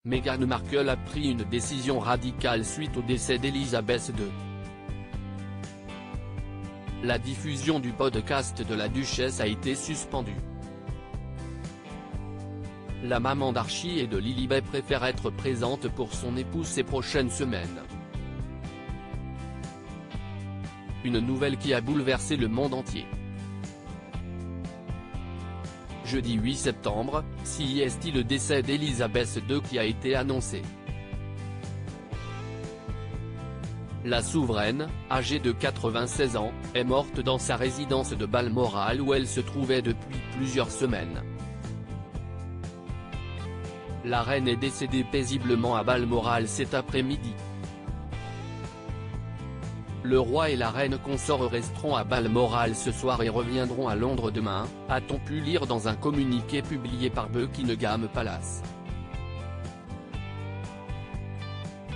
Meghan Markle a pris une décision radicale suite au décès d'Elisabeth II. La diffusion du podcast de la duchesse a été suspendue. La maman d'Archie et de Lilibet préfère être présente pour son époux ces prochaines semaines. Une nouvelle qui a bouleversé le monde entier. Jeudi 8 septembre, c'est le décès d'Elisabeth II qui a été annoncé. La souveraine, âgée de 96 ans, est morte dans sa résidence de Balmoral où elle se trouvait depuis plusieurs semaines. La reine est décédée paisiblement à Balmoral cet après-midi. Le roi et la reine consort resteront à Balmoral ce soir et reviendront à Londres demain, a-t-on pu lire dans un communiqué publié par Buckingham Palace.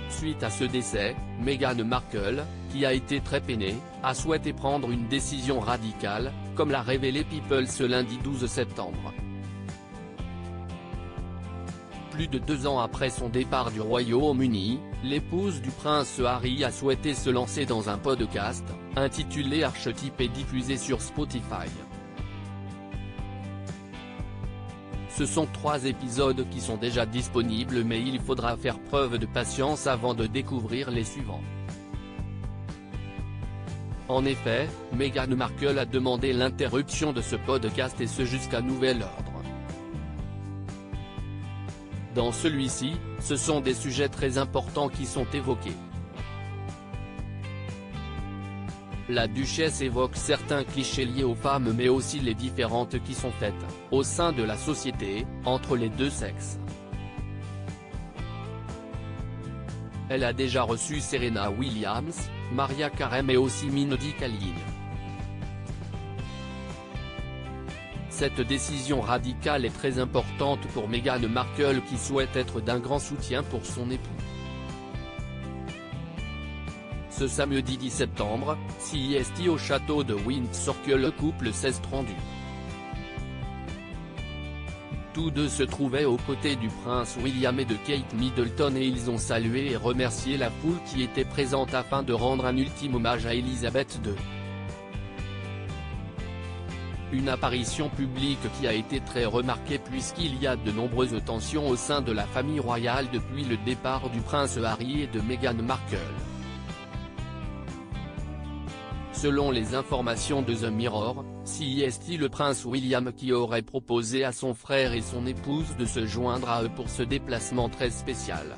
Suite à ce décès, Meghan Markle, qui a été très peinée, a souhaité prendre une décision radicale, comme l'a révélé People ce lundi 12 septembre. Plus de 2 ans après son départ du Royaume-Uni, l'épouse du prince Harry a souhaité se lancer dans un podcast, intitulé Archetype et diffusé sur Spotify. Ce sont 3 épisodes qui sont déjà disponibles mais il faudra faire preuve de patience avant de découvrir les suivants. En effet, Meghan Markle a demandé l'interruption de ce podcast et ce jusqu'à nouvel ordre. Dans celui-ci, ce sont des sujets très importants qui sont évoqués. La duchesse évoque certains clichés liés aux femmes mais aussi les différences qui sont faites, au sein de la société, entre les deux sexes. Elle a déjà reçu Serena Williams, Mariah Carey et aussi Mindy Kaling. Cette décision radicale est très importante pour Meghan Markle qui souhaite être d'un grand soutien pour son époux. Ce samedi 10 septembre, c'est au château de Windsor que le couple s'est rendu. Tous deux se trouvaient aux côtés du prince William et de Kate Middleton et ils ont salué et remercié la foule qui était présente afin de rendre un ultime hommage à Elisabeth II. Une apparition publique qui a été très remarquée puisqu'il y a de nombreuses tensions au sein de la famille royale depuis le départ du prince Harry et de Meghan Markle. Selon les informations de The Mirror, c'est le prince William qui aurait proposé à son frère et son épouse de se joindre à eux pour ce déplacement très spécial.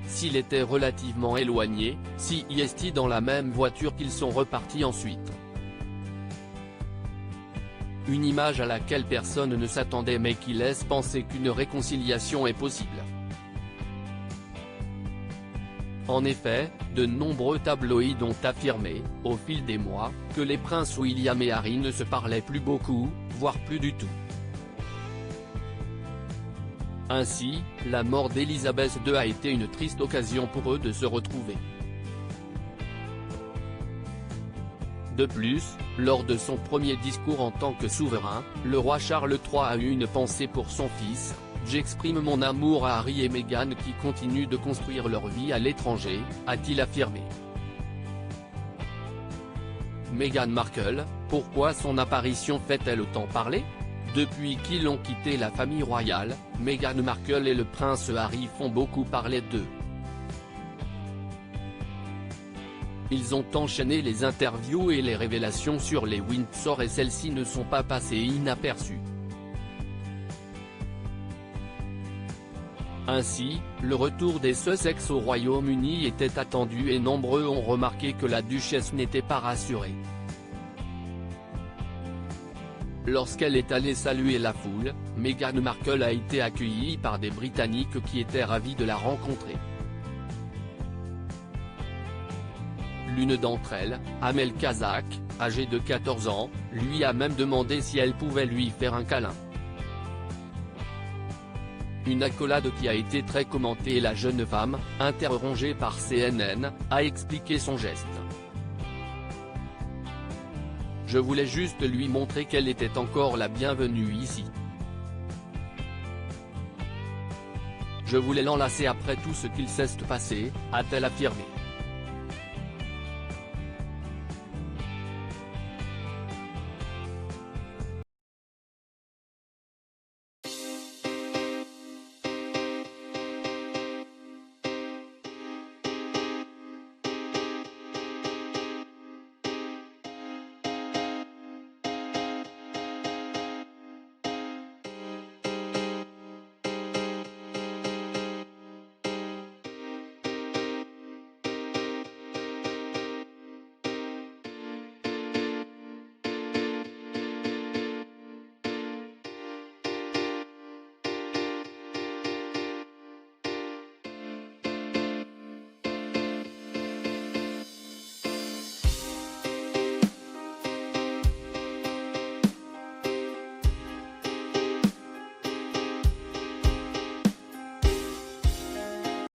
S'il était relativement éloigné, c'est dans la même voiture qu'ils sont repartis ensuite. Une image à laquelle personne ne s'attendait mais qui laisse penser qu'une réconciliation est possible. En effet, de nombreux tabloïds ont affirmé, au fil des mois, que les princes William et Harry ne se parlaient plus beaucoup, voire plus du tout. Ainsi, la mort d'Elisabeth II a été une triste occasion pour eux de se retrouver. De plus, lors de son premier discours en tant que souverain, le roi Charles III a eu une pensée pour son fils. « J'exprime mon amour à Harry et Meghan qui continuent de construire leur vie à l'étranger », a-t-il affirmé. Meghan Markle, pourquoi son apparition fait-elle autant parler ? Depuis qu'ils ont quitté la famille royale, Meghan Markle et le prince Harry font beaucoup parler d'eux. Ils ont enchaîné les interviews et les révélations sur les Windsor et celles-ci ne sont pas passées inaperçues. Ainsi, le retour des Sussex au Royaume-Uni était attendu et nombreux ont remarqué que la duchesse n'était pas rassurée. Lorsqu'elle est allée saluer la foule, Meghan Markle a été accueillie par des Britanniques qui étaient ravis de la rencontrer. L'une d'entre elles, Amel Kazak, âgée de 14 ans, lui a même demandé si elle pouvait lui faire un câlin. Une accolade qui a été très commentée et la jeune femme, interrogée par CNN, a expliqué son geste. « Je voulais juste lui montrer qu'elle était encore la bienvenue ici. Je voulais l'enlacer après tout ce qu'il s'est passé, a-t-elle affirmé.